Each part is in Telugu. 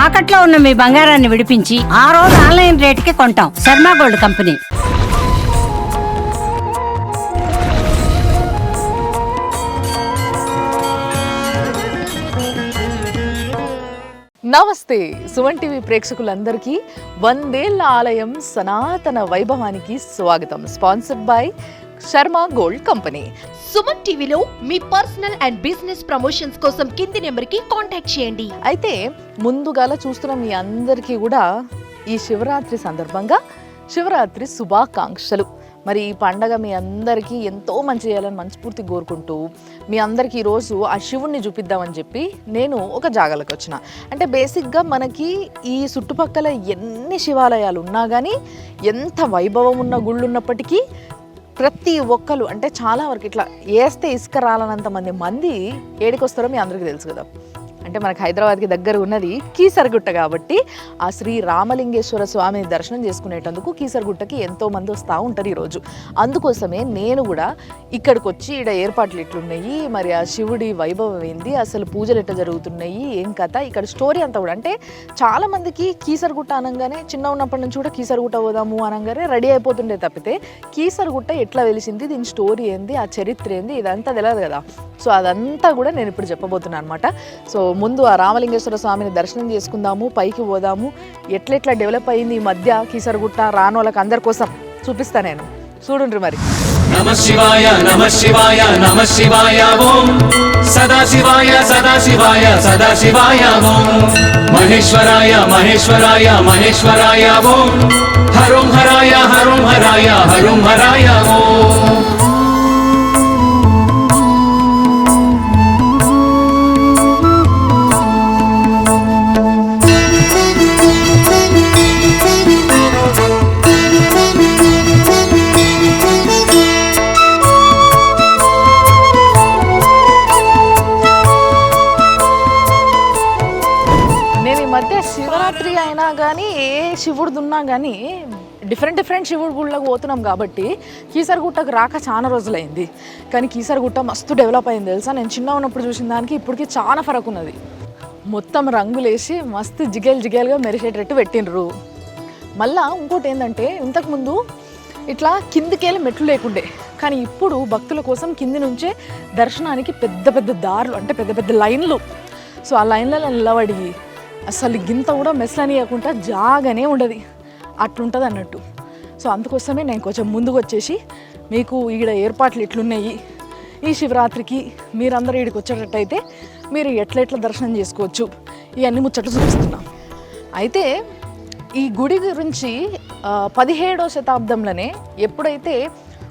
తాకట్లో ఉన్న మీ బంగారాన్ని విడిపించి ఆ రోజు ఆన్లైన్ రేటుకి కొంటాం. Sharma gold company. నమస్తే సుమన్ టీవీ ప్రేక్షకులందరికీ వందేళ్ల ఆలయం సనాతన వైభవానికి స్వాగతం. Sponsored by Sharma gold company. Suman టీవీలో మీ పర్సనల్ అండ్ బిజినెస్ ప్రమోషన్స్ కోసం కింది నెంబర్కి కాంటాక్ట్ చేయండి. అయితే ముందుగాల చూస్తున్న మీ అందరికీ కూడా ఈ శివరాత్రి సందర్భంగా శివరాత్రి శుభాకాంక్షలు. మరి ఈ పండగ మీ అందరికీ ఎంతో మంచి చేయాలని మనస్ఫూర్తి కోరుకుంటూ మీ అందరికీ ఈరోజు ఆ శివుణ్ణి చూపిద్దామని చెప్పి నేను ఒక జాగాలకు వచ్చిన. అంటే బేసిక్గా మనకి ఈ చుట్టుపక్కల ఎన్ని శివాలయాలు ఉన్నా కానీ, ఎంత వైభవం ఉన్న గుళ్ళు ఉన్నప్పటికీ ప్రతి ఒక్కరు అంటే చాలా వరకు ఇట్లా వేస్తే ఇసుక రాలనంత మంది ఏడికి వస్తారో మీ అందరికీ తెలుసు కదా. అంటే మనకు హైదరాబాద్కి దగ్గర ఉన్నది కీసరగుట్ట కాబట్టి ఆ శ్రీ రామలింగేశ్వర స్వామిని దర్శనం చేసుకునేటందుకు కీసరగుట్టకి ఎంతోమంది వస్తూ ఉంటారు ఈరోజు. అందుకోసమే నేను కూడా ఇక్కడికి వచ్చి ఇక్కడ ఏర్పాట్లు ఎట్లున్నాయి, మరి ఆ శివుడి వైభవం ఏంది, అసలు పూజలు ఎట్లా జరుగుతున్నాయి, ఏం కథ, ఇక్కడ స్టోరీ అంతా కూడా. అంటే చాలామందికి కీసరగుట్ట అనగానే చిన్న ఉన్నప్పటి నుంచి కూడా కీసరగుట్ట పోదాము అనగానే రెడీ అయిపోతుండే తప్పితే కీసరగుట్ట ఎట్లా వెలిసింది, దీని స్టోరీ ఏంది, ఆ చరిత్ర ఏంది, ఇదంతా తెలియదు కదా. సో అదంతా కూడా నేను ఇప్పుడు చెప్పబోతున్నాను అనమాట. సో ముందు ఆ రామలింగేశ్వర స్వామిని దర్శనం చేసుకుందాము, పైకి పోదాము, ఎట్లెట్లా డెవలప్ అయింది ఈ మధ్య కీసరగుట్ట రానోళ్ళకి అందరి కోసం చూపిస్తా నేను. చూడండి మరి. నమ శివాయ నమ శివాయ నమ శివాయ ఓం సదా శివాయ సదా శివాయ సదా శివాయ ఓం మహేశ్వరాయ మహేశ్వరాయ మహేశ్వరాయ ఓం హరోం హరాయ హరోం హరాయ హరోం హరాయ ఓం. శివరాత్రి అయినా కానీ ఏ శివుడిది ఉన్నా కానీ డిఫరెంట్ శివుడి గుళ్ళకు పోతున్నాం కాబట్టి కీసరగుట్టకు రాక చాలా రోజులైంది. కానీ కీసరగుట్ట మస్తు డెవలప్ అయింది తెలుసా. నేను చిన్న ఉన్నప్పుడు చూసిన దానికి ఇప్పటికీ చాలా ఫరక్ ఉన్నది. మొత్తం రంగులేసి మస్తు జిగేలుగా మెరిసేటట్టు పెట్టినరు. మళ్ళా ఇంకోటి ఏంటంటే ఇంతకుముందు ఇట్లా కిందికెళ్ళి మెట్లు లేకుండే, కానీ ఇప్పుడు భక్తుల కోసం కింది నుంచే దర్శనానికి పెద్ద దారులు, అంటే పెద్ద లైన్లు. సో ఆ లైన్లలో నిలబడి అసలు గింత కూడా మెస్లనియకుండా జాగానే ఉండదు, అట్లుంటుంది అన్నట్టు. సో అందుకోసమే నేను కొంచెం ముందుకు వచ్చేసి మీకు ఈడ ఏర్పాట్లు ఎట్లున్నాయి, ఈ శివరాత్రికి మీరందరూ ఈడికి వచ్చేటట్టయితే మీరు ఎట్లా దర్శనం చేసుకోవచ్చు, ఇవన్నీ ముచ్చట్లు చూపిస్తున్నాం. అయితే ఈ గుడి గురించి 17వ శతాబ్దంలోనే ఎప్పుడైతే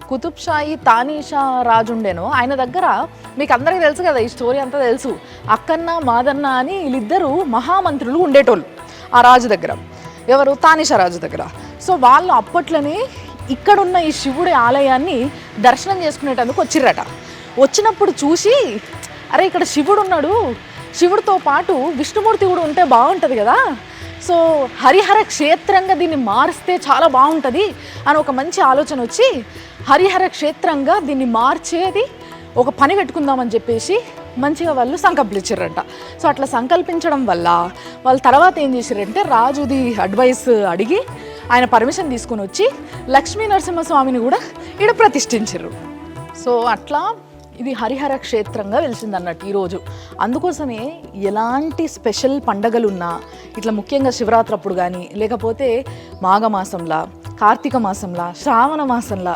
కుతుబ్షాయి తానీషా రాజు ఉండేనో ఆయన దగ్గర, మీకు అందరికీ తెలుసు కదా ఈ స్టోరీ అంతా తెలుసు, అక్కన్న మాదన్న అని వీళ్ళిద్దరూ మహామంత్రులు ఉండేటోళ్ళు ఆ రాజు దగ్గర. ఎవరు? తానీషా రాజు దగ్గర. సో వాళ్ళు అప్పట్లోనే ఇక్కడున్న ఈ శివుడి ఆలయాన్ని దర్శనం చేసుకునేటందుకు వచ్చిర్రట. వచ్చినప్పుడు చూసి అరే ఇక్కడ శివుడు ఉన్నాడు, శివుడితో పాటు విష్ణుమూర్తి కూడా ఉంటే బాగుంటుంది కదా, సో హరిహర క్షేత్రంగా దీన్ని మారిస్తే చాలా బాగుంటుంది అని ఒక మంచి ఆలోచన వచ్చి హరిహర క్షేత్రంగా దీన్ని మార్చేది ఒక పని పెట్టుకుందామని చెప్పేసి మంచిగా వాళ్ళు సంకల్పించారంట. సో అట్లా సంకల్పించడం వల్ల వాళ్ళు తర్వాత ఏం చేశారంటే రాజుది అడ్వైస్ అడిగి ఆయన పర్మిషన్ తీసుకొని వచ్చి లక్ష్మీ నరసింహస్వామిని కూడా ఈడ ప్రతిష్ఠించారు. సో అట్లా ఇది హరిహర క్షేత్రంగా వెలిసింది అన్నట్టు ఈరోజు. అందుకోసమే ఎలాంటి స్పెషల్ పండగలున్నా ఇట్లా ముఖ్యంగా శివరాత్రి అప్పుడు కానీ, లేకపోతే మాఘమాసంలా, కార్తీక మాసంలా, శ్రావణ మాసంలా,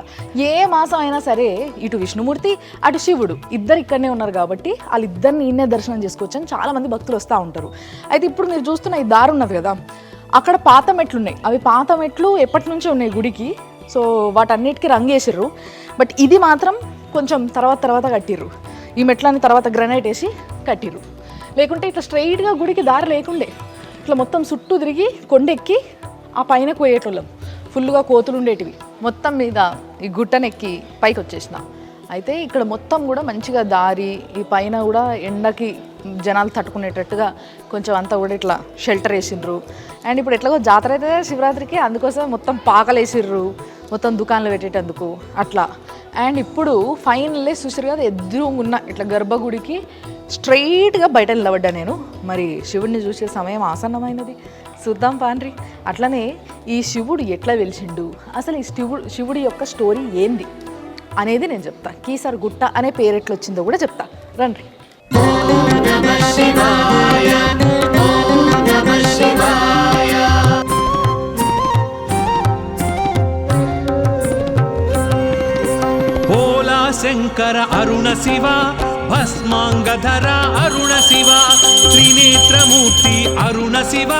ఏ మాసం అయినా సరే ఇటు విష్ణుమూర్తి అటు శివుడు ఇద్దరు ఇక్కడనే ఉన్నారు కాబట్టి వాళ్ళిద్దరిని ఈయనే దర్శనం చేసుకోవచ్చు అని చాలామంది భక్తులు వస్తూ ఉంటారు. అయితే ఇప్పుడు మీరు చూస్తున్న ఈ దారి ఉన్నది కదా, అక్కడ పాత మెట్లు ఉన్నాయి. అవి పాత మెట్లు ఎప్పటి నుంచో ఉన్నాయి గుడికి. సో వాటన్నిటికీ రంగేసారు. బట్ ఇది మాత్రం కొంచెం తర్వాత కట్టిర్రు. ఈ మెట్లని తర్వాత గ్రనైట్ వేసి కట్టిర్రు. లేకుంటే ఇట్లా స్ట్రైట్గా గుడికి దారి లేకుండే, ఇట్లా మొత్తం చుట్టూ తిరిగి కొండెక్కి ఆ పైన పోయేటోళ్ళం. ఫుల్గా కోతులు ఉండేటివి. మొత్తం మీద ఈ గుట్టనెక్కి పైకి వచ్చేసిన. అయితే ఇక్కడ మొత్తం కూడా మంచిగా దారి, ఈ పైన కూడా ఎండకి జనాలు తట్టుకునేటట్టుగా కొంచెం అంతా కూడా ఇట్లా షెల్టర్ వేసిండ్రు. అండ్ ఇప్పుడు ఎట్లాగో జాతర అయితే శివరాత్రికి, అందుకోసం మొత్తం పాకలు వేసిర్రు, మొత్తం దుకాణాలు పెట్టేటందుకు అట్లా. అండ్ ఇప్పుడు ఫైనల్లీ చూసారు కదా ఎదురుగున్న ఇట్లా గర్భగుడికి స్ట్రైట్గా బయట నిలబడ్డా నేను. మరి శివుడిని చూసే సమయం ఆసన్నమైనది, చూద్దాం పాండ్రి. అట్లనే ఈ శివుడు ఎట్లా వెలిసిండు, అసలు ఈ శివుడి యొక్క స్టోరీ ఏంది అనేది నేను చెప్తా. కీసర గుట్ట అనే పేరు ఎట్లా వచ్చిందో కూడా చెప్తా, రండి. శంకర అరుణ శివ భస్మాంగధర అరుణ శివ త్రినేత్రమూర్తి అరుణ శివ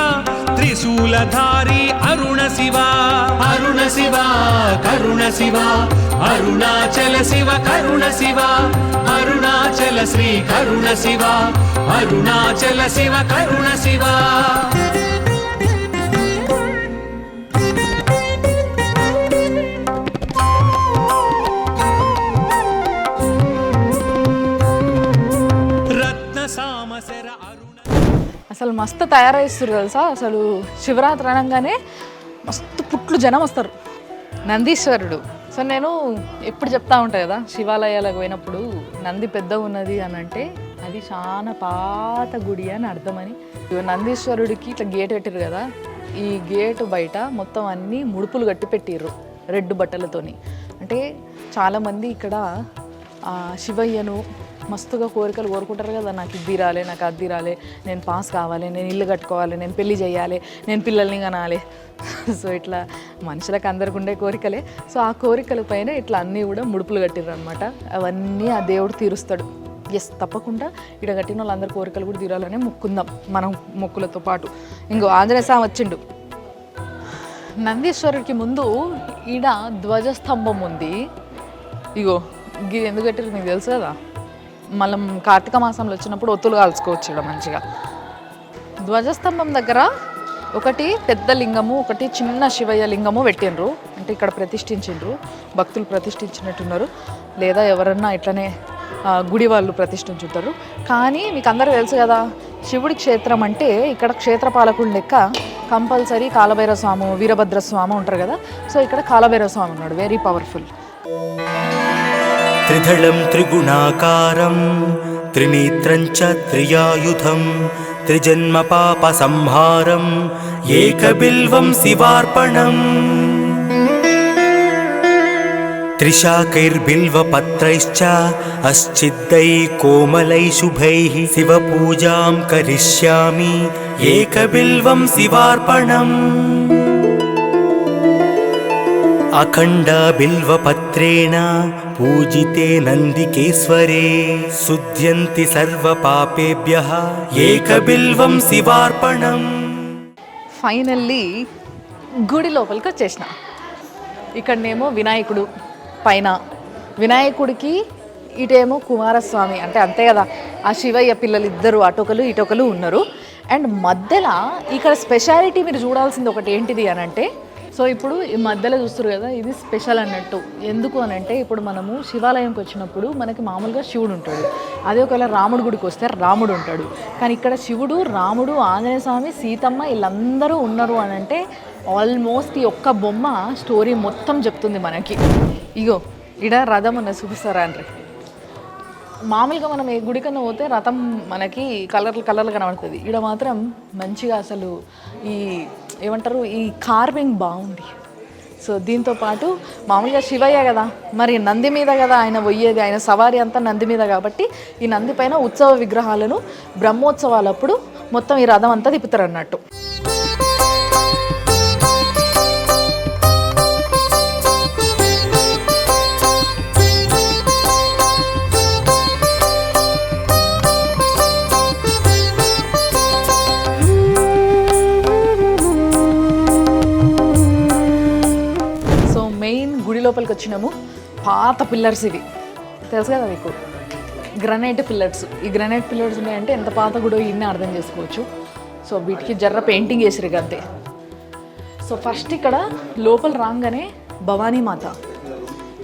త్రిశూలధారి అరుణ శివ అరుణ శివ కరుణ శివ అరుణాచల శివ కరుణ శివ అరుణాచల శ్రీ కరుణ శివ అరుణాచల శివ కరుణ శివ. అసలు మస్తు తయారైస్తారు తెలుసా. అసలు శివరాత్రి అనగానే మస్తు పుట్లు జనం వస్తారు. నందీశ్వరుడు. సో నేను ఎప్పుడు చెప్తా ఉంటాను కదా, శివాలయాలకు పోయినప్పుడు నంది పెద్ద ఉన్నది అని అంటే అది చాలా పాత గుడి అని అర్థమని. నందీశ్వరుడికి ఇట్లా గేట్ పెట్టారు కదా, ఈ గేటు బయట మొత్తం అన్నీ ముడుపులు కట్టి పెట్టిర్రు రెడ్ బట్టలతోని. అంటే చాలామంది ఇక్కడ శివయ్యను మస్తుగా కోరికలు కోరుకుంటారు కదా, నాకు ఇది రాలే, నాకు అది రాలే, నేను పాస్ కావాలి, నేను ఇల్లు కట్టుకోవాలి, నేను పెళ్లి చేయాలి, నేను పిల్లల్ని కనాలి. సో ఇట్లా మనుషులకు అందరికి ఉండే కోరికలే. సో ఆ కోరికల పైన ఇట్లా అన్నీ కూడా ముడుపులు కట్టిర్రు అనమాట. అవన్నీ ఆ దేవుడు తీరుస్తాడు. ఎస్, తప్పకుండా ఇక్కడ కట్టిన వాళ్ళందరి కోరికలు కూడా తీరాలనే మొక్కుందాం మనం మొక్కులతో పాటు. ఇంకో ఆంజనేయ స్వామి వచ్చిండు. నందీశ్వరుడికి ముందు ఈడ ధ్వజస్తంభం ఉంది. ఇగో ఇది ఎందుకు కట్టిరు మీకు తెలుసు కదా, మనం కార్తీక మాసంలో వచ్చినప్పుడు ఒత్తులు కాల్చుకోవచ్చు ఇక్కడ మంచిగా. ధ్వజస్తంభం దగ్గర ఒకటి పెద్ద లింగము, ఒకటి చిన్న శివయ్య లింగము పెట్టినరు. అంటే ఇక్కడ ప్రతిష్ఠించిండ్రు, భక్తులు ప్రతిష్ఠించినట్టున్నారు, లేదా ఎవరన్నా ఇట్లనే గుడి వాళ్ళు ప్రతిష్ఠించుంటారు. కానీ మీకు అందరూ తెలుసు కదా, శివుడి క్షేత్రం అంటే ఇక్కడ క్షేత్రపాలకుడు లెక్క కంపల్సరీ కాలభైరవ స్వామి, వీరభద్ర స్వామి ఉంటారు కదా. సో ఇక్కడ కాలభైరవ స్వామి ఉన్నాడు, వెరీ పవర్ఫుల్. త్రిదళం త్రిగుణాకారం త్రినేత్రం చ త్రియాయుధం త్రిజన్మ పాప సంహారం ఏకబిల్వం శివార్పణం త్రిశాకైర్బిల్వపత్రైశ్చ అశ్చిద్దై కోమలై శుభైః శివపూజాం కరిష్యామి ఏకబిల్వం శివార్పణం అఖండ బిల్వపత్రేణ పూజితే నందికేశ్వరే శుద్ధ్యంతి సర్వ పాపేభ్యః ఏకబిల్వం శివార్పణం. ఫైనల్లీ గుడి లోపలికి వచ్చేసిన. ఇక్కడనేమో వినాయకుడు పైన, వినాయకుడికి ఇటేమో కుమారస్వామి, అంటే అంతే కదా, ఆ శివయ్య పిల్లలు ఇద్దరు అటొకలు ఇటొకలు ఉన్నారు. అండ్ మధ్యలో ఇక్కడ స్పెషాలిటీ మీరు చూడాల్సింది ఒకటి ఏంటిది అని అంటే, సో ఇప్పుడు ఈ మధ్యలో చూస్తారు కదా, ఇది స్పెషల్ అన్నట్టు. ఎందుకు అని అంటే, ఇప్పుడు మనము శివాలయంకి వచ్చినప్పుడు మనకి మామూలుగా శివుడు ఉంటాడు, అదే ఒకవేళ రాముడి గుడికి వస్తే రాముడు ఉంటాడు. కానీ ఇక్కడ శివుడు, రాముడు, ఆంజనేయ స్వామి, సీతమ్మ వీళ్ళందరూ ఉన్నారు అని అంటే ఆల్మోస్ట్ ఈ ఒక్క బొమ్మ స్టోరీ మొత్తం చెప్తుంది మనకి. ఇగో ఇడ రథం ఉన్న చూపిస్తారా అండి. మామూలుగా మనం ఏ గుడికన్నా పోతే రథం మనకి కలర్లు కనబడుతుంది, ఇక్కడ మాత్రం మంచిగా అసలు ఈ ఏమంటారు, ఈ కార్వింగ్ బాగుంది. సో దీంతో పాటు మామూలుగా శివయ్య కదా, మరి నంది మీద కదా ఆయన పోయేది, ఆయన సవారీ అంతా నంది మీద కాబట్టి ఈ నంది పైన ఉత్సవ విగ్రహాలను బ్రహ్మోత్సవాలప్పుడు మొత్తం ఈ రథం అంతా తిప్పుతారు అన్నట్టు. లోపలికి వచ్చినాము. పాత పిల్లర్స్ ఇవి తెలుసు కదా మీకు, గ్రనైట్ పిల్లర్స్. ఈ గ్రనైట్ పిల్లర్స్ ఉన్నాయంటే ఎంత పాత గుడో ఇన్ని అర్థం చేసుకోవచ్చు. సో వీటికి జర్ర పెయింటింగ్ వేసిరు అంతే. సో ఫస్ట్ ఇక్కడ లోపల రాగానే భవానీ మాత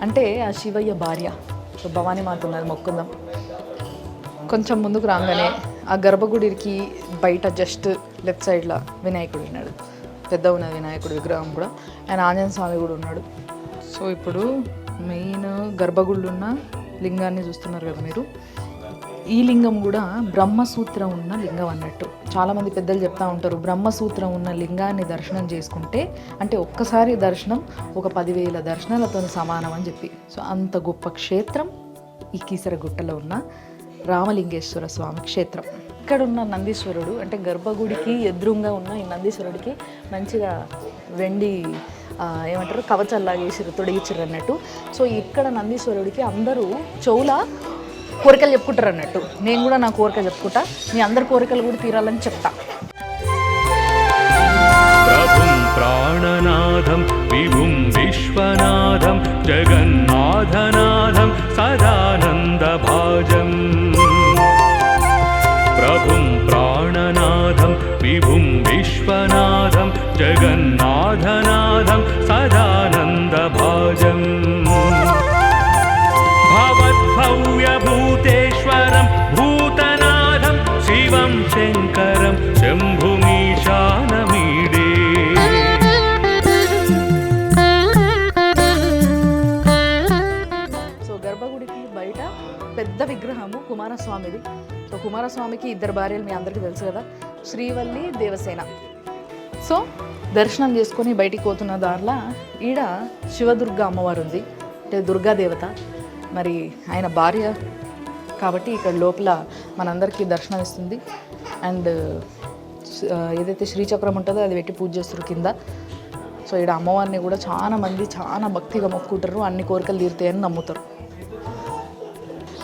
అంటే ఆ శివయ్య భార్య. సో భవానీ మాత ఉన్నది, మొక్కుందాం. కొంచెం ముందుకు రాగానే ఆ గర్భగుడికి బయట జస్ట్ లెఫ్ట్ సైడ్లో వినాయకుడు ఉన్నాడు, పెద్ద ఉన్నది వినాయకుడు విగ్రహం కూడా. ఆయన ఆంజనేయ స్వామి కూడా ఉన్నాడు. సో ఇప్పుడు మెయిన్ గర్భగుళ్ళు ఉన్న లింగాన్ని చూస్తున్నారు కదా మీరు. ఈ లింగం కూడా బ్రహ్మసూత్రం ఉన్న లింగం అన్నట్టు. చాలామంది పెద్దలు చెప్తా ఉంటారు, బ్రహ్మసూత్రం ఉన్న లింగాన్ని దర్శనం చేసుకుంటే అంటే ఒక్కసారి దర్శనం ఒక 10,000 దర్శనాలతో సమానం అని చెప్పి. సో అంత గొప్ప క్షేత్రం ఈ కీసరగుట్టలో ఉన్న రామలింగేశ్వర స్వామి క్షేత్రం. ఇక్కడ ఉన్న నందీశ్వరుడు అంటే గర్భగుడికి ఎదురుగా ఉన్న ఈ నందీశ్వరుడికి మంచిగా వెండి ఏమంటారు కవచాల్లాగా వేసిరు, తొడిగిచ్చిర్రు అన్నట్టు. సో ఇక్కడ నందీశ్వరుడికి అందరూ చెవుల కోరికలు చెప్పుకుంటారు అన్నట్టు. నేను కూడా నా కోరిక చెప్పుకుంటా, మీ అందరి కోరికలు కూడా తీరాలని చెప్తా. ప్రభుం ప్రాణనాథం విభుం విశ్వనాథం జగన్నాథనాథం సదానందభాజం. ప్రభుం ప్రాణనాథం విభుం విశ్వనాథం జగన్నాథనాథం సదానందభాజం. భవద్భవ్యభూతేశ్వరం భూతనాథం శివం శంకరం శంభుమీశానమీడే. సో గర్భగుడికి బయట పెద్ద విగ్రహము కుమారస్వామిది. సో కుమారస్వామికి 2 భార్యలు మీ అందరికీ తెలుసు కదా, శ్రీవల్లి దేవసేన. సో దర్శనం చేసుకొని బయటికి పోతున్న దారిలో ఈడ శివదుర్గ అమ్మవారు ఉంది, అంటే దుర్గాదేవత. మరి ఆయన భార్య కాబట్టి ఇక్కడ లోపల మనందరికీ దర్శనం ఇస్తుంది. అండ్ ఏదైతే శ్రీచక్రం ఉంటుందో అది పెట్టి పూజ చేస్తారు కింద. సో ఇక్కడ అమ్మవారిని కూడా చాలా మంది చాలా భక్తిగా మొక్కుంటారు, అన్ని కోరికలు తీరుతాయని నమ్ముతారు.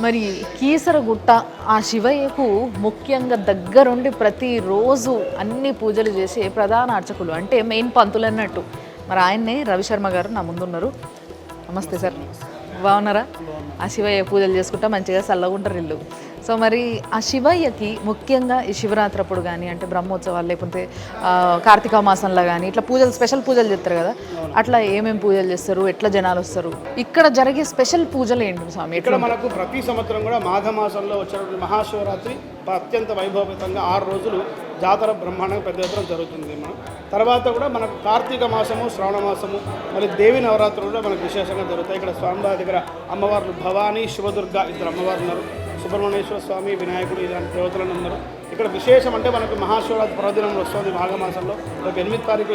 మరి కీసరగుట్ట ఆ శివయ్యకు ముఖ్యంగా దగ్గరుండి ప్రతిరోజు అన్ని పూజలు చేసే ప్రధాన అర్చకులు అంటే మెయిన్ పంతులు అన్నట్టు. మరి ఆయన్నే రవిశర్మ గారు నా ముందున్నారు. నమస్తే సార్, బాగున్నారా? ఆ శివయ్య పూజలు చేసుకుంటా మంచిగా చల్లగా ఉంటారు ఇల్లు. సో మరి ఆ శివయ్యకి ముఖ్యంగా ఈ శివరాత్రి అప్పుడు కానీ అంటే బ్రహ్మోత్సవాలు లేకపోతే కార్తీక మాసంలో కానీ ఇట్లా పూజలు స్పెషల్ పూజలు చేస్తారు కదా, అట్లా ఏమేమి పూజలు చేస్తారు, ఎట్లా జనాలు వస్తారు, ఇక్కడ జరిగే స్పెషల్ పూజలు ఏంటి స్వామి? ఇక్కడ మనకు ప్రతి సంవత్సరం కూడా మాఘ మాసంలో వచ్చినటువంటి మహాశివరాత్రి అత్యంత వైభవపేతంగా 6 రోజులు జాతర బ్రహ్మాండంగా పెద్ద ఎత్తున జరుగుతుంది. మనం తర్వాత కూడా మనకు కార్తీక మాసము, శ్రావణ మాసము, మరి దేవి నవరాత్రులు కూడా మనకు విశేషంగా జరుగుతాయి. ఇక్కడ స్వామివారి దగ్గర అమ్మవార్లు భవానీ, శివదుర్గ 2 అమ్మవారు ఉన్నారు. సుబ్రహ్మణ్యేశ్వర స్వామి, వినాయకుడు ఇలాంటి దేవతలను ఉన్నారు. ఇక్కడ విశేషం అంటే మనకు మహాశివరాత్రి పర్వదినంలో వస్తుంది మాఘమాసంలో. రేపు 8వ తారీఖు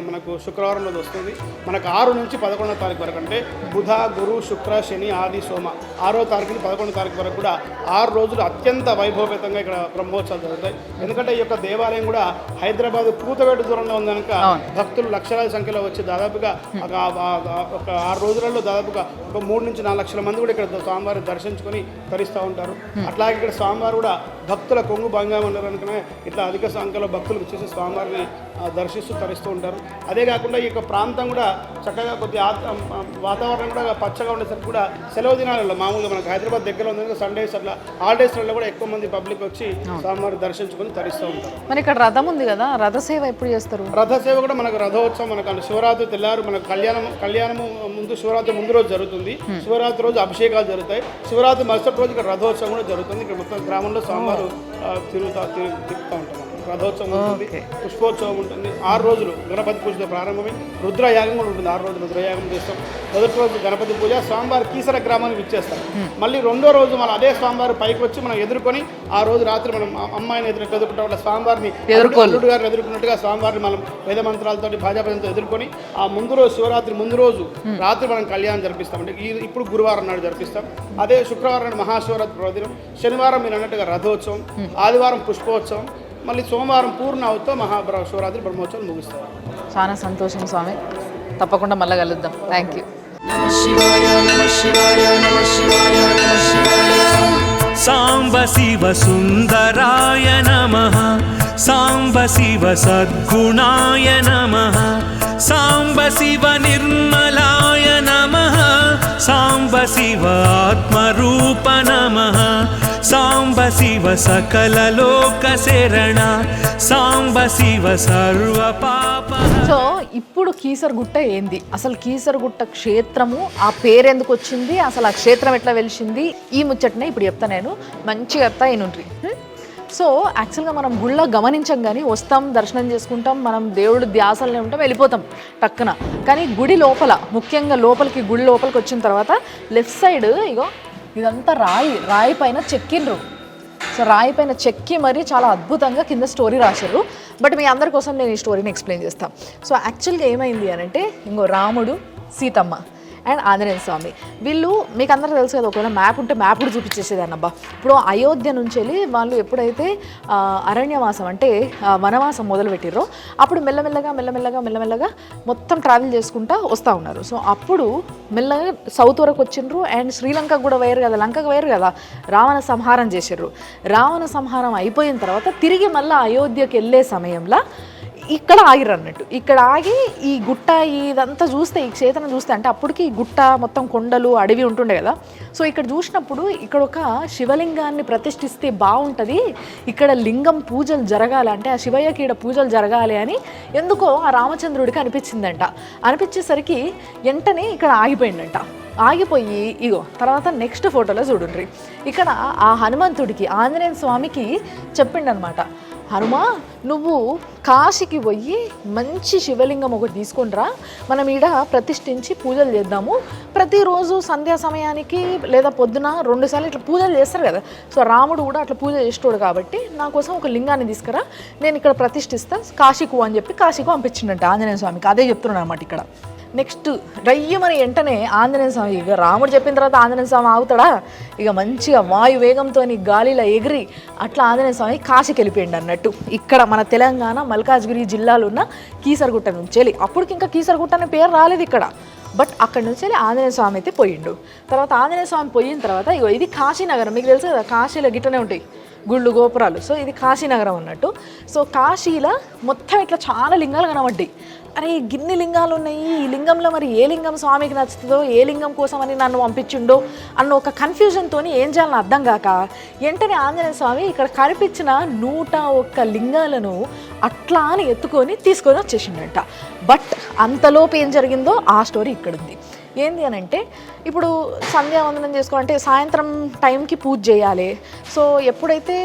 మనకు శుక్రవారం రోజు వస్తుంది. మనకు 6 నుంచి 11వ తారీఖు వరకు అంటే బుధ, గురు, శుక్ర, శని, ఆది, సోమ 6వ తారీఖు నుంచి 11వ తారీఖు వరకు కూడా 6 రోజులు అత్యంత వైభవపేతంగా ఇక్కడ బ్రహ్మోత్సవాలు జరుగుతాయి. ఎందుకంటే ఈ యొక్క దేవాలయం కూడా హైదరాబాద్ కూతవేటు దూరంలో ఉంది కనుక భక్తులు లక్షలాది సంఖ్యలో వచ్చి దాదాపుగా ఒక 6 రోజులలో దాదాపుగా ఒక 3 నుంచి 4 లక్షల మంది కూడా ఇక్కడ స్వామివారిని దర్శించుకొని తరిస్తూ ఉంటారు. అట్లాగే ఇక్కడ స్వామివారు కూడా భక్తుల కొంగు బంగా ఉన్నారు అనుకునే ఇట్లా అధిక సంఖ్యలో భక్తులు వచ్చేసి స్వామివారిని దర్శిస్తూ తరిస్తూ ఉంటారు. అదే కాకుండా ఈ యొక్క ప్రాంతం కూడా చక్కగా కొద్దిగా వాతావరణం కూడా పచ్చగా ఉండేసరికి కూడా సెలవు దినాలలో మామూలుగా మనకు హైదరాబాద్ దగ్గర ఉంది సండేస్ అట్లా హాలిడేస్లలో కూడా ఎక్కువ మంది పబ్లిక్ వచ్చి స్వామివారిని దర్శించుకొని తరిస్తూ ఉంటారు. మరి ఇక్కడ రథం ఉంది కదా, రథసేవ ఎప్పుడు చేస్తారు? రథసేవ కూడా మనకు రథోత్సవం మనకు శివరాత్రి తెల్లారు మనకు కళ్యాణము ముందు శివరాత్రి ముందు రోజు జరుగుతుంది. శివరాత్రి రోజు అభిషేకాలు జరుగుతాయి. శివరాత్రి మరుసటి రోజు ఇక్కడ రథోత్సవం కూడా జరుగుతుంది. ఇక్కడ మొత్తం గ్రామంలో స్వామివారు తిరుగుతూ ఉంటారు. రథోత్సవం ఉంటుంది, పుష్పోత్సవం ఉంటుంది. 6 రోజులు గణపతి పూజతో ప్రారంభమై రుద్రయాగం కూడా ఉంటుంది. 6 రోజులు రుద్రయాగం చేస్తాం. మొదటి రోజు గణపతి పూజ, స్వామివారి కీసర గ్రామానికి విచ్చేస్తాం. మళ్ళీ 2వ రోజు మనం అదే స్వామివారి పైకి వచ్చి మనం ఎదుర్కొని ఆ రోజు రాత్రి మనం అమ్మాయిని ఎదుర్కొంటాం. వాళ్ళ స్వామివారిని అల్లుడు గారిని ఎదుర్కొన్నట్టుగా స్వామివారిని మనం వేద మంత్రాలతో భాజాపదంతో ఎదుర్కొని ఆ ముందు రోజు శివరాత్రి ముందు రోజు రాత్రి మనం కళ్యాణం జరిపిస్తాం. అంటే ఇప్పుడు గురువారం నాడు జరిపిస్తాం. అదే శుక్రవారం నాడు మహాశివరాత్రి పర్వదినం, శనివారం మీరు అన్నట్టుగా రథోత్సవం, ఆదివారం పుష్పోత్సవం, మళ్ళీ సోమవారం పూర్ణావతితో మహాశివరాత్రి బ్రహ్మోత్సవం ముగిస్తారు. చాలా సంతోషం స్వామి, తప్పకుండా మళ్ళీ కలుద్దాం. Thank you. సాంబ శివ సుందరాయ నమః, సాంబ శివ సద్గుణాయ నమః, సాంబ శివ నిర్మలాయ నమః, సాంబ శివ ఆత్మరూప నమః, సాంబ శివ సకల లోక శరణ, సాంబ శివ సర్వ పాప. సో ఇప్పుడు కీసరగుట్ట ఏంది, అసలు కీసరగుట్ట క్షేత్రము ఆ పేరు ఎందుకు వచ్చింది, అసలు ఆ క్షేత్రం ఎట్లా వెలిసింది, ఈ ముచ్చటనే ఇప్పుడు చెప్తా. నేను మంచిగా చెప్తా అయినుండ్రి. సో యాక్చువల్గా మనం గుళ్ళో గమనించం కానీ వస్తాం, దర్శనం చేసుకుంటాం, మనం దేవుడు ధ్యాసలనే ఉంటాం, వెళ్ళిపోతాం టక్కున. కానీ గుడి లోపల ముఖ్యంగా గుడి లోపలికి వచ్చిన తర్వాత లెఫ్ట్ సైడ్ ఇగో ఇదంతా రాయి పైన చెక్కిండ్రు. సో రాయి పైన చెక్కి మరీ చాలా అద్భుతంగా కింద స్టోరీ రాశారు. బట్ మీ అందరి కోసం నేను ఈ స్టోరీని ఎక్స్ప్లెయిన్ చేస్తాను. సో యాక్చువల్గా ఏమైంది అని అంటే, ఇంకో రాముడు, సీతమ్మ అండ్ ఆంజనేయ స్వామి వీళ్ళు మీకు అందరూ తెలుసు కదా, ఒకవేళ మ్యాప్ ఉంటే మ్యాప్ కూడా చూపించేసేదాన్ని. అబ్బా ఇప్పుడు అయోధ్య నుంచి వెళ్ళి వాళ్ళు ఎప్పుడైతే అరణ్యవాసం అంటే వనవాసం మొదలుపెట్టిరో అప్పుడు మెల్లమెల్లగా మొత్తం ట్రావెల్ చేసుకుంటూ వస్తూ ఉన్నారు. సో అప్పుడు మెల్లగా సౌత్ వరకు వచ్చిండ్రు అండ్ శ్రీలంకకు కూడా వేరు కదా, లంకకు వేరు కదా, రావణ సంహారం చేసిర్రు. రావణ సంహారం అయిపోయిన తర్వాత తిరిగి మళ్ళీ అయోధ్యకి వెళ్ళే సమయంలో ఇక్కడ ఆగిరు అన్నట్టు. ఇక్కడ ఆగి ఈ గుట్ట ఇదంతా చూస్తే, ఈ క్షేత్రం చూస్తే, అంటే అప్పటికి ఈ గుట్ట మొత్తం కొండలు అడవి ఉంటుండే కదా. సో ఇక్కడ చూసినప్పుడు ఇక్కడ ఒక శివలింగాన్ని ప్రతిష్ఠిస్తే బాగుంటుంది, ఇక్కడ లింగం పూజలు జరగాలి, అంటే ఆ శివయ్యకి ఇక్కడ పూజలు జరగాలి అని ఎందుకో ఆ రామచంద్రుడికి అనిపించిందంట. అనిపించేసరికి వెంటనే ఇక్కడ ఆగిపోయిందంట. ఆగిపోయి ఇగో తర్వాత నెక్స్ట్ ఫోటోలో చూడండి, ఇక్కడ ఆ హనుమంతుడికి ఆంజనేయ స్వామికి చెప్పిండనమాట, హనుమా నువ్వు కాశీకి పోయి మంచి శివలింగం ఒకటి తీసుకొనిరా, మనం ఈడ ప్రతిష్ఠించి పూజలు చేద్దాము. ప్రతిరోజు సంధ్యా సమయానికి లేదా పొద్దున 2 సార్లు ఇట్లా పూజలు చేస్తారు కదా. సో రాముడు కూడా అట్లా పూజ చేసేటోడు కాబట్టి నా కోసం ఒక లింగాన్ని తీసుకురా, నేను ఇక్కడ ప్రతిష్ఠిస్తా, కాశీకు అని చెప్పి కాశీకు పంపించిందంట ఆంజనేయ స్వామికి. అదే చెప్తున్నాడు అనమాట ఇక్కడ. నెక్స్ట్ రయ్యమని వెంటనే ఆంజనేయ స్వామి, ఇక రాముడు చెప్పిన తర్వాత ఆంజనేయ స్వామి ఆగుతాడా, ఇక మంచిగా వాయు వేగంతో గాలిలో ఎగిరి అట్లా ఆంజనేయ స్వామి కాశీకి వెళ్ళిపోయింది అన్నట్టు. ఇక్కడ మన తెలంగాణ మల్కాజ్గిరి జిల్లాలో ఉన్న కీసరగుట్ట నుంచి వెళ్ళి, అప్పటికి ఇంకా కీసరగుట్ట అనే పేరు రాలేదు ఇక్కడ, బట్ అక్కడి నుంచి వెళ్ళి ఆంజనేయ స్వామి అయితే పోయిండు. తర్వాత ఆంజనేయ స్వామి పోయిన తర్వాత ఇగో ఇది కాశీనగరం, మీకు తెలుసు కదా కాశీలో గిట్టనే ఉంటాయి గుళ్ళు గోపురాలు. సో ఇది కాశీనగరం అన్నట్టు. సో కాశీలో మొత్తం ఇట్లా చాలా లింగాలు కనబడ్డాయి. అరే గిన్ని లింగాలు ఉన్నాయి, ఈ లింగంలో మరి ఏ లింగం స్వామికి నచ్చుతుందో, ఏ లింగం కోసం అని నన్ను పంపించిండో అన్న ఒక కన్ఫ్యూజన్తో ఏం చేయాలని అర్థం కాక వెంటనే ఆంజనేయ స్వామి ఇక్కడ కనిపించిన 101 లింగాలను అట్లా అని ఎత్తుకొని తీసుకొని వచ్చేసిండట. బట్ అంతలోపు ఏం జరిగిందో ఆ స్టోరీ ఇక్కడ ఉంది. ఏంది అని అంటే, ఇప్పుడు సంధ్యావందనం చేసుకోవాలంటే సాయంత్రం టైంకి పూజ చేయాలి. సో ఎప్పుడైతే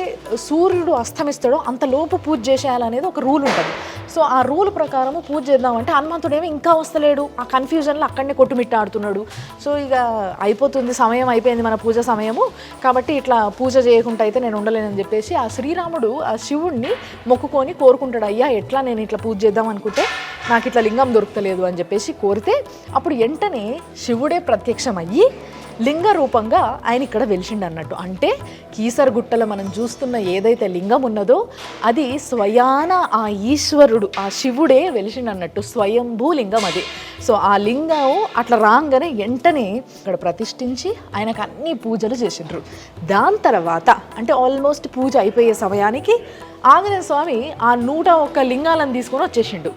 సూర్యుడు అస్తమిస్తాడో అంతలోపు పూజ చేసేయాలనేది ఒక రూల్ ఉంటుంది. సో ఆ రూల్ ప్రకారము పూజ చేద్దామంటే హనుమంతుడేమో ఇంకా వస్తలేడు, ఆ కన్ఫ్యూజన్లో అక్కడనే కొట్టుమిట్టాడుతున్నాడు. సో ఇక అయిపోతుంది, సమయం అయిపోయింది మన పూజ సమయము, కాబట్టి ఇట్లా పూజ చేయకుండా అయితే నేను ఉండలేనని చెప్పేసి ఆ శ్రీరాముడు ఆ శివుణ్ణి మొక్కుకొని కోరుకుంటాడు, అయ్యా ఎట్లా నేను ఇట్లా పూజ చేద్దాం అనుకుంటే నాకు ఇట్లా లింగం దొరకలేదు అని చెప్పేసి కోరితే అప్పుడు వెంటనే శివుడే ప్రత్యక్షమయ్యి లింగ రూపంగా ఆయన ఇక్కడ వెలిసిండు అన్నట్టు. అంటే కీసరగుట్టలో మనం చూస్తున్న ఏదైతే లింగం ఉన్నదో అది స్వయాన ఆ ఈశ్వరుడు, ఆ శివుడే వెలిసిండు అన్నట్టు, స్వయంభూ లింగం అది. సో ఆ లింగం అట్లా రాగానే వెంటనే ఇక్కడ ప్రతిష్ఠించి ఆయనకు అన్ని పూజలు చేసిండ్రు. దాని తర్వాత అంటే ఆల్మోస్ట్ పూజ అయిపోయే సమయానికి ఆంజనేయ స్వామి ఆ 101 లింగాలను తీసుకొని వచ్చేసిండు.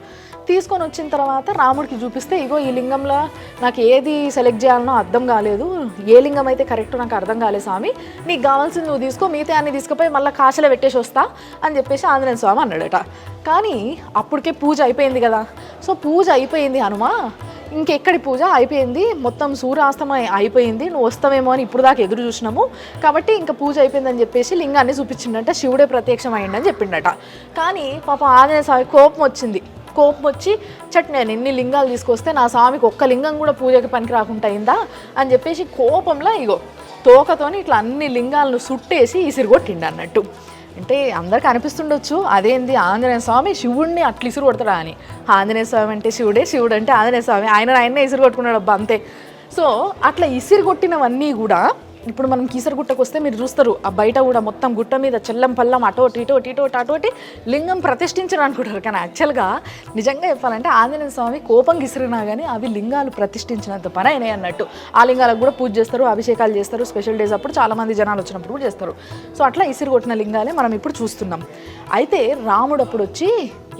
తీసుకొని వచ్చిన తర్వాత రాముడికి చూపిస్తే, ఇగో ఈ లింగంలో నాకు ఏది సెలెక్ట్ చేయాలనో అర్థం కాలేదు, ఏ లింగం అయితే కరెక్ట్ నాకు అర్థం కాలేదు స్వామి, నీకు కావాల్సింది నువ్వు తీసుకో, మిగతా అన్ని తీసుకుపోయి మళ్ళీ కాశీలో పెట్టేసి వస్తా అని చెప్పేసి ఆంజనేయ స్వామి అన్నాడట. కానీ అప్పటికే పూజ అయిపోయింది కదా. సో పూజ అయిపోయింది హనుమా, ఇంకెక్కడి పూజ అయిపోయింది, మొత్తం సూర్యాస్తమయం అయిపోయింది, నువ్వు వస్తావేమో అని ఇప్పుడు దాకా ఎదురు చూసినాము, కాబట్టి ఇంకా పూజ అయిపోయిందని చెప్పేసి లింగాన్ని చూపించిండట, శివుడే ప్రత్యక్షం అయ్యిండని చెప్పిండట. కానీ పాపం ఆంజనేయ స్వామి కోపం వచ్చి నేను ఎన్ని లింగాలు తీసుకొస్తే నా స్వామికి ఒక్క లింగం కూడా పూజకి పనికి రాకుండా అయిందా అని చెప్పేసి కోపంలో ఇగో తోకతోని ఇట్లా అన్ని లింగాలను సుట్టేసి ఇసిరిగొట్టిండు అన్నట్టు. అంటే అందరికి అనిపిస్తుండొచ్చు, అదేంది ఆంజనేయ స్వామి శివుడిని అట్లా ఇసురు కొడతాడా అని. ఆంజనేయ స్వామి అంటే శివుడే, శివుడు అంటే ఆంజనేయ స్వామి, ఆయన్నే ఇసురు కొట్టుకున్నాడు అబ్బా అంతే. సో అట్లా ఇసిరి కొట్టినవన్నీ కూడా ఇప్పుడు మనం కీసరగుట్టకు వస్తే మీరు చూస్తారు, ఆ బయట కూడా మొత్తం గుట్ట మీద చెల్లం పల్లం అటోటి లింగం ప్రతిష్ఠించడం అనుకుంటారు. కానీ యాక్చువల్గా నిజంగా చెప్పాలంటే ఆంజనేయ స్వామి కోపం గిసిరినా కానీ అవి లింగాలు ప్రతిష్ఠించినంత పని అయినాయి అన్నట్టు. ఆ లింగాలకు కూడా పూజ చేస్తారు, అభిషేకాలు చేస్తారు, స్పెషల్ డేస్ అప్పుడు చాలామంది జనాలు వచ్చినప్పుడు కూడా చేస్తారు. సో అట్లా ఇసిరి కొట్టిన లింగాలే మనం ఇప్పుడు చూస్తున్నాం. అయితే రాముడు అప్పుడు వచ్చి,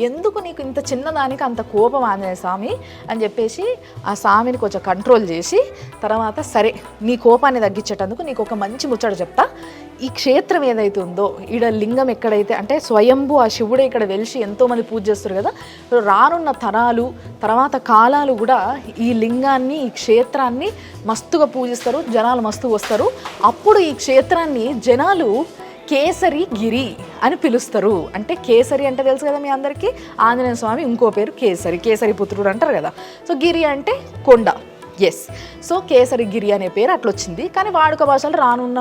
ఎందుకు నీకు ఇంత చిన్నదానికి అంత కోపం ఆంజనేయ స్వామి అని చెప్పేసి ఆ స్వామిని కొంచెం కంట్రోల్ చేసి తర్వాత సరే నీ కోపాన్ని తగ్గించేటందుకు నీకు ఒక మంచి ముచ్చట చెప్తా. ఈ క్షేత్రం ఏదైతే ఉందో ఈడ లింగం ఎక్కడైతే అంటే స్వయంభూ ఆ శివుడే ఇక్కడ వెలిసి ఎంతోమంది పూజ చేస్తారు కదా, రానున్న తరాలు తర్వాత కాలాలు కూడా ఈ లింగాన్ని ఈ క్షేత్రాన్ని మస్తుగా పూజిస్తారు, జనాలు మస్తుగా వస్తారు. అప్పుడు ఈ క్షేత్రాన్ని జనాలు కేసరి గిరి అని పిలుస్తారు. అంటే కేసరి అంటే తెలుసు కదా మీ అందరికీ, ఆంజనేయ స్వామి ఇంకో పేరు కేసరి పుత్రుడు అంటారు కదా. సో గిరి అంటే కొండ, ఎస్. సో కేసరిగిరి అనే పేరు అట్లా వచ్చింది. కానీ వాడుక భాషలు రానున్న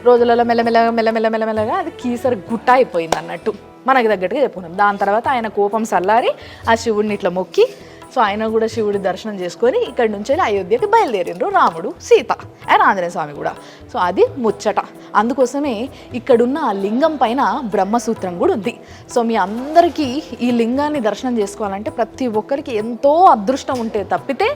రోజులలో మెల్లమెల్లగా అది కీసర గుట్ట అయిపోయింది అన్నట్టు మనకి తగ్గట్టుగా చెప్పుకున్నాం. దాని తర్వాత ఆయన కోపం సల్లారి ఆ శివుడిని ఇట్లా మొక్కి, సో ఆయన కూడా శివుడి దర్శనం చేసుకొని ఇక్కడి నుంచి అయోధ్యకి బయలుదేరిండ్రు రాముడు, సీత అండ్ ఆంజనేయ స్వామి కూడా. సో అది ముచ్చట. అందుకోసమే ఇక్కడున్న ఆ లింగం పైన బ్రహ్మసూత్రం కూడా ఉంది. సో మీ అందరికీ ఈ లింగాన్ని దర్శనం చేసుకోవాలంటే ప్రతి ఒక్కరికి ఎంతో అదృష్టం ఉంటే తప్పితే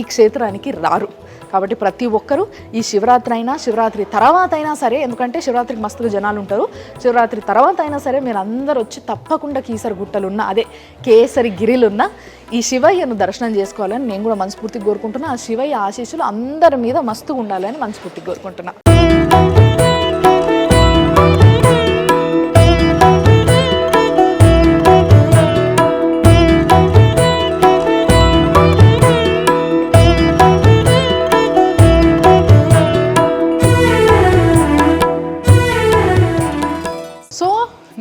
ఈ క్షేత్రానికి రారు. కాబట్టి ప్రతి ఒక్కరూ ఈ శివరాత్రి అయినా శివరాత్రి తర్వాత అయినా సరే, ఎందుకంటే శివరాత్రికి మస్తుగా జనాలు ఉంటారు, శివరాత్రి తర్వాత అయినా సరే మీరు అందరూ వచ్చి తప్పకుండా కీసరగుట్టలున్న అదే కేసరిగిరిలున్న ఈ శివయ్యను దర్శనం చేసుకోవాలని నేను కూడా మనస్ఫూర్తిగా కోరుకుంటున్నా. ఆ శివయ్య ఆశీస్సులు అందరి మీద మస్తుగా ఉండాలని మనస్ఫూర్తిగా కోరుకుంటున్నా.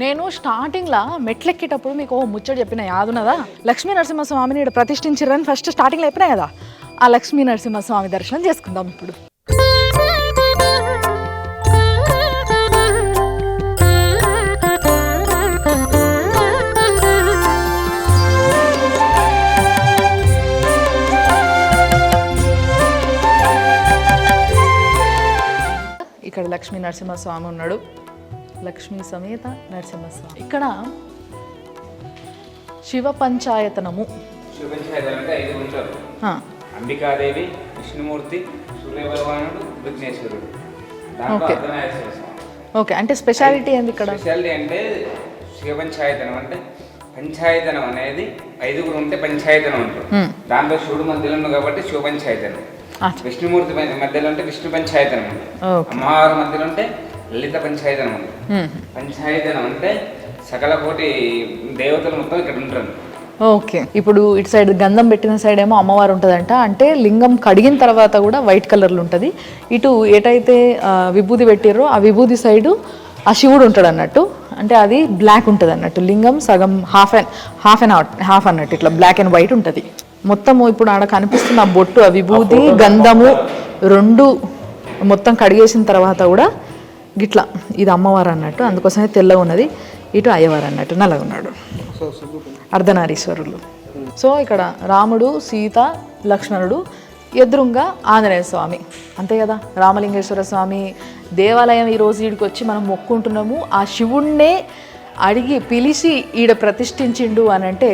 నేను స్టార్టింగ్లో మెట్లెక్కేటప్పుడు మీకు ముచ్చట చెప్పిన యాదున్నదా, లక్ష్మీ నరసింహస్వామిని ఇక్కడ ప్రతిష్ఠించారని ఫస్ట్ స్టార్టింగ్లో చెప్పినా కదా. ఆ లక్ష్మీ నరసింహస్వామి దర్శనం చేసుకుందాం ఇప్పుడు. ఇక్కడ లక్ష్మీ నరసింహస్వామి ఉన్నాడు, లక్ష్మీ సమేత నరసింహస్వామి. ఇక్కడ శివ పంచాయతనము. శివ పంచాయతనం అంటే 5 ఉంటారు. అంబికాదేవి, విష్ణుమూర్తి, సూర్యభగవానుడు, విఘ్నేశ్వరుడు. ఓకే, అంటే స్పెషాలిటీ ఏంది ఇక్కడ? స్పెషాలిటీ అంటే శివ పంచాయతనం అంటే పంచాయతనం అనేది 5 ఉంటే పంచాయతనం అంటారు. దాంట్లో శివుడు మధ్యలో ఉంది కాబట్టి శివ పంచాయతనం. విష్ణుమూర్తి మధ్యలో ఉంటే విష్ణు పంచాయతనం ఉంది. అమ్మవారి మధ్యలో ఉంటే లలిత పంచాయతనం ఉంది. పంచాయతనం అంటే సకల కోటి దేవతలు మొత్తం ఇక్కడ ఉంటారు. ఓకే, ఇప్పుడు ఇటు సైడ్ గంధం పెట్టిన సైడ్ ఏమో అమ్మవారు ఉంటుందంట, అంటే లింగం కడిగిన తర్వాత కూడా వైట్ కలర్లో ఉంటుంది. ఇటు ఏటైతే విభూది పెట్టిర్రో ఆ విభూది సైడు ఆ శివుడు ఉంటాడు అన్నట్టు, అంటే అది బ్లాక్ ఉంటుంది అన్నట్టు. లింగం సగం హాఫ్ అన్నట్టు ఇట్లా బ్లాక్ అండ్ వైట్ ఉంటుంది మొత్తము. ఇప్పుడు ఆడ కనిపిస్తున్న ఆ బొట్టు, ఆ విభూది, గంధము రెండు మొత్తం కడిగేసిన తర్వాత కూడా గిట్లా ఇది అమ్మవారు అన్నట్టు, అందుకోసమే తెల్లగా ఉన్నది. ఇటు అయ్యవారు అన్నట్టు నల్లగా ఉన్నాడు, అర్ధనారీశ్వరులు. సో ఇక్కడ రాముడు, సీత, లక్ష్మణుడు, ఎదురుగా ఆంజనేయ స్వామి, అంతే కదా. రామలింగేశ్వర స్వామి దేవాలయం ఈరోజు ఈడికి వచ్చి మనం మొక్కుంటున్నాము. ఆ శివుణ్ణే అడిగి పిలిచి ఈడ ప్రతిష్ఠించిండు అని అంటే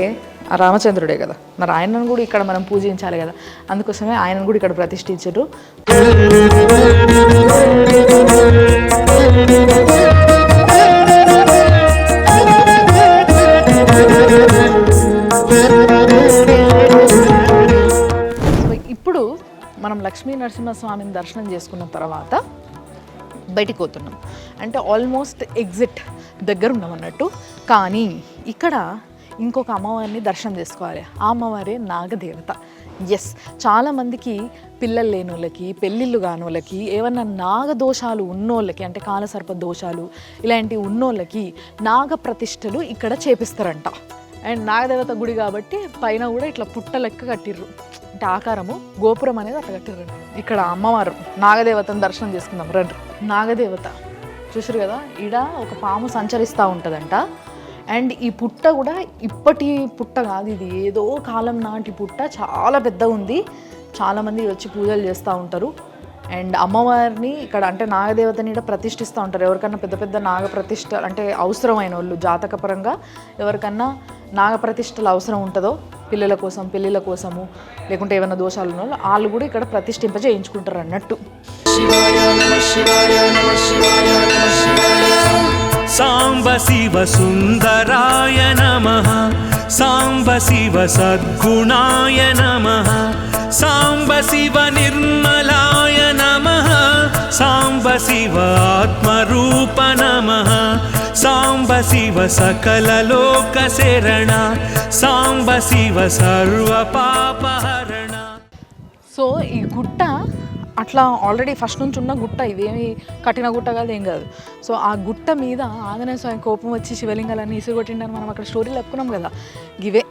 ఆ రామచంద్రుడే కదా. మరి ఆయనను కూడా ఇక్కడ మనం పూజించాలి కదా, అందుకోసమే ఆయనను కూడా ఇక్కడ ప్రతిష్ఠించారు. ఇప్పుడు మనం లక్ష్మీ నరసింహస్వామిని దర్శనం చేసుకున్న తర్వాత బయటికి పోతున్నాం, అంటే ఆల్మోస్ట్ ఎగ్జిట్ దగ్గర ఉన్నాం అన్నట్టు. కానీ ఇక్కడ ఇంకొక అమ్మవారిని దర్శనం చేసుకోవాలి. ఆ అమ్మవారే నాగదేవత. ఎస్, చాలామందికి పిల్లలు లేని వాళ్ళకి, పెళ్ళిళ్ళు కాని వాళ్ళకి, ఏమన్నా నాగదోషాలు ఉన్నోళ్ళకి, అంటే కాలసర్ప దోషాలు ఇలాంటివి ఉన్నోళ్ళకి నాగ ప్రతిష్టలు ఇక్కడ చేపిస్తారంట. అండ్ నాగదేవత గుడి కాబట్టి పైన కూడా ఇట్లా పుట్ట లెక్క కట్టిర్రు, అంటే ఆకారము గోపురం అనేది అట్లా కట్టిర్రు. ఇక్కడ అమ్మవారు నాగదేవతను దర్శనం చేసుకుందాం రండి. నాగదేవత చూసారు కదా, ఈడ ఒక పాము సంచరిస్తూ ఉంటుందంట. అండ్ ఈ పుట్ట కూడా ఇప్పటి పుట్ట కాదు, ఇది ఏదో కాలం నాటి పుట్ట, చాలా పెద్దగా ఉంది. చాలామంది వచ్చి పూజలు చేస్తూ ఉంటారు. అండ్ అమ్మవారిని ఇక్కడ అంటే నాగదేవతని ఇక్కడ ప్రతిష్ఠిస్తూ ఉంటారు. ఎవరికన్నా పెద్ద పెద్ద నాగప్రతిష్ఠ అంటే అవసరమైన వాళ్ళు, జాతకపరంగా ఎవరికన్నా నాగప్రతిష్ఠలు అవసరం ఉంటుందో, పిల్లల కోసం, పెళ్ళిళ్ళ కోసము, లేకుంటే ఏమైనా దోషాలు ఉన్న వాళ్ళు కూడా ఇక్కడ ప్రతిష్ఠింప చేయించుకుంటారు అన్నట్టు. సాంబ శివ సుందరాయ నమః, సాంబ శివ సద్గుణాయ నమః, సాంబ శివ నిర్మలాయ నమః, సాంబ శివ ఆత్మరూప నమః, సాంబ శివ సకల లోక శరణ, సాంబ శివ సర్వ పాపహరణ. సో ఈ గుట్ట అట్లా ఆల్రెడీ ఫస్ట్ నుంచి ఉన్న గుట్ట, ఇదేమి కట్టిన గుట్ట కాదు, ఏం కాదు. సో ఆ గుట్ట మీద ఆంజనేయ స్వామి కోపం వచ్చి శివలింగాలన్నీ ఇసుగొట్టిండని మనం అక్కడ స్టోరీలు చెప్పుకున్నాం కదా, ఇవే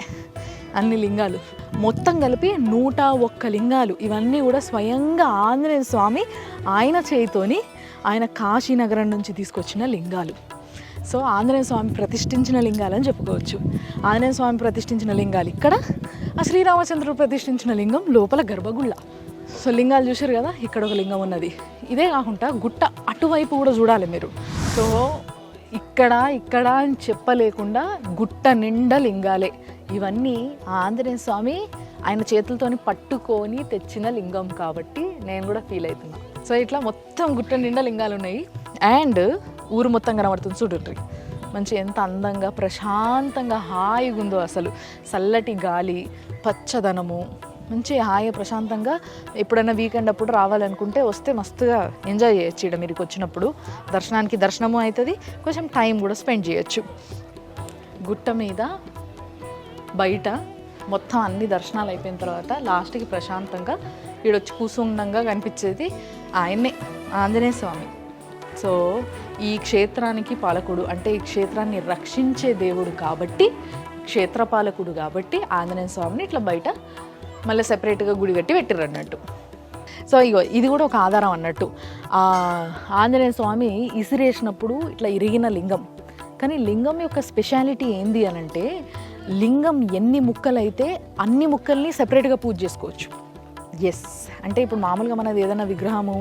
అన్ని లింగాలు మొత్తం కలిపి 101 లింగాలు. ఇవన్నీ కూడా స్వయంగా ఆంజనేయ స్వామి ఆయన చేయితోని ఆయన కాశీనగరం నుంచి తీసుకొచ్చిన లింగాలు. సో ఆంజనేయ స్వామి ప్రతిష్ఠించిన లింగాలని చెప్పుకోవచ్చు. ఆంజనేయ స్వామి ప్రతిష్ఠించిన లింగాలు ఇక్కడ, ఆ శ్రీరామచంద్రుడు ప్రతిష్ఠించిన లింగం లోపల గర్భగుళ్ళ. సో లింగాలు చూసారు కదా, ఇక్కడ ఒక లింగం ఉన్నది. ఇదే కాకుండా గుట్ట అటువైపు కూడా చూడాలి మీరు. సో ఇక్కడ అని చెప్పలేకుండా గుట్ట నిండా లింగాలే. ఇవన్నీ ఆంజనేయ స్వామి ఆయన చేతులతోని పట్టుకొని తెచ్చిన లింగం కాబట్టి నేను కూడా ఫీల్ అవుతున్నా. సో ఇట్లా మొత్తం గుట్ట నిండా లింగాలు ఉన్నాయి. అండ్ ఊరు మొత్తం కనబడుతుంది చూడండి. మంచి ఎంత అందంగా ప్రశాంతంగా హాయిగా ఉందో అసలు. చల్లటి గాలి, పచ్చదనము, మంచి హాయి ప్రశాంతంగా. ఎప్పుడైనా వీకెండ్ అప్పుడు రావాలనుకుంటే వస్తే మస్తుగా ఎంజాయ్ చేయొచ్చు. ఇక్కడ మీరు వచ్చినప్పుడు దర్శనానికి దర్శనము అవుతుంది, కొంచెం టైం కూడా స్పెండ్ చేయొచ్చు. గుట్ట మీద బయట మొత్తం అన్ని దర్శనాలు అయిపోయిన తర్వాత లాస్ట్కి ప్రశాంతంగా ఈడొచ్చి కూసుండంగా కనిపించేది ఆయన్నే, ఆంజనేయ స్వామి. సో ఈ క్షేత్రానికి పాలకుడు అంటే ఈ క్షేత్రాన్ని రక్షించే దేవుడు కాబట్టి, క్షేత్రపాలకుడు కాబట్టి ఆంజనేయ స్వామిని ఇట్లా బయట మళ్ళీ సెపరేట్గా గుడి కట్టి పెట్టిర్రు అన్నట్టు. సో ఇగో ఇది కూడా ఒక ఆధారం అన్నట్టు. ఆంజనేయ స్వామి ఇసిరేసినప్పుడు ఇట్లా ఇరిగిన లింగం. కానీ లింగం యొక్క స్పెషాలిటీ ఏంది అని అంటే, లింగం ఎన్ని ముక్కలైతే అన్ని ముక్కల్ని సెపరేట్గా పూజ చేసుకోవచ్చు. ఎస్ అంటే ఇప్పుడు మామూలుగా మనది ఏదైనా విగ్రహము,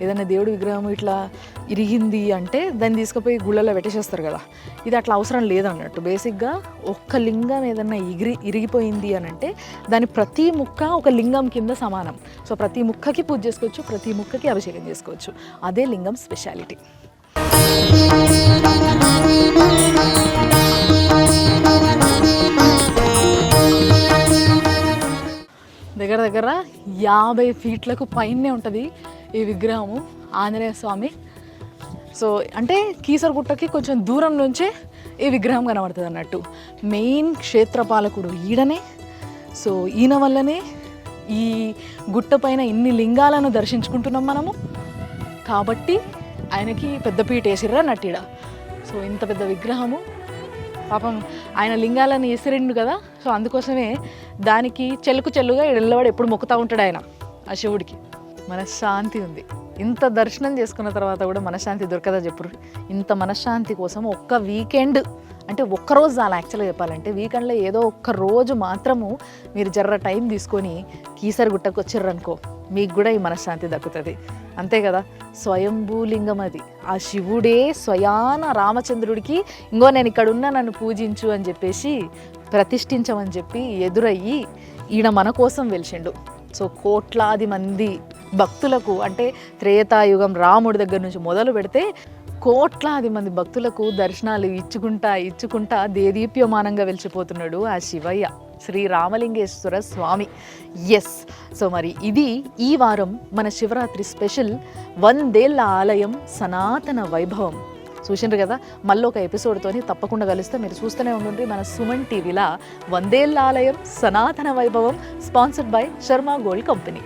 ఏదైనా దేవుడి విగ్రహము ఇట్లా ఇరిగింది అంటే దాన్ని తీసుకుపోయి గుళ్ళలో పెట్టేసేస్తారు కదా. ఇది అట్లా అవసరం లేదన్నట్టు. బేసిక్గా ఒక్క లింగం ఏదన్నా ఇరిగిపోయింది అని అంటే దాని ప్రతి ముక్క ఒక లింగం కింద సమానం. సో ప్రతి ముక్కకి పూజ చేసుకోవచ్చు, ప్రతి ముక్కకి అభిషేకం చేసుకోవచ్చు. అదే లింగం స్పెషాలిటీ. దగ్గర దగ్గర 50 ఫీట్లకు పైనే ఉంటుంది ఈ విగ్రహము ఆంజనేయ స్వామి. సో అంటే కీసరగుట్టకి కొంచెం దూరం నుంచే ఈ విగ్రహం కనబడుతుంది అన్నట్టు. మెయిన్ క్షేత్రపాలకుడు ఈడనే. సో ఈయన వల్లనే ఈ గుట్ట పైన ఇన్ని లింగాలను దర్శించుకుంటున్నాం మనము. కాబట్టి ఆయనకి పెద్ద పీట వేసిర్రు అన్నట్టు ఈడ. సో ఇంత పెద్ద విగ్రహము, పాపం ఆయన లింగాలను ఎసిరిండు కదా. సో అందుకోసమే దానికి చెల్లుగా ఎల్లవాడు ఎప్పుడు మొక్కుతూ ఉంటాడు ఆయన, ఆ శివుడికి. మనశ్శాంతి ఉంది. ఇంత దర్శనం చేసుకున్న తర్వాత కూడా మనశ్శాంతి దొరకదా చెప్పురు. ఇంత మనశ్శాంతి కోసం ఒక్క వీకెండ్ అంటే ఒక్కరోజు అలా యాక్చువల్గా చెప్పాలంటే వీకెండ్లో ఏదో ఒక్క రోజు మాత్రము మీరు జర్ర టైం తీసుకొని కీసరగుట్టకు వచ్చిర్రనుకో, మీకు కూడా ఈ మనశ్శాంతి దక్కుతుంది. అంతే కదా, స్వయంభూలింగం అది. ఆ శివుడే స్వయాన రామచంద్రుడికి ఇంకో నేను ఇక్కడ ఉన్నా నన్ను పూజించు అని చెప్పేసి ప్రతిష్ఠించమని చెప్పి ఎదురయ్యి ఈయన మన కోసం వెలిసిండు. సో కోట్లాది మంది భక్తులకు అంటే త్రేతాయుగం రాముడి దగ్గర నుంచి మొదలు పెడితే కోట్లాది మంది భక్తులకు దర్శనాలు ఇచ్చుకుంటా దేదీప్యమానంగా వెలిచిపోతున్నాడు ఆ శివయ్య, శ్రీ రామలింగేశ్వర స్వామి. ఎస్. సో మరి ఇది ఈ వారం మన శివరాత్రి స్పెషల్ 100 ఏళ్ల ఆలయం సనాతన వైభవం. చూసిండ్రు కదా, మళ్ళీ ఒక ఎపిసోడ్తోని తప్పకుండా కలుస్తే మీరు చూస్తూనే ఉండండి మన సుమన్ టీవీలా 100 ఏళ్ల ఆలయం సనాతన వైభవం, sponsored by Sharma gold company.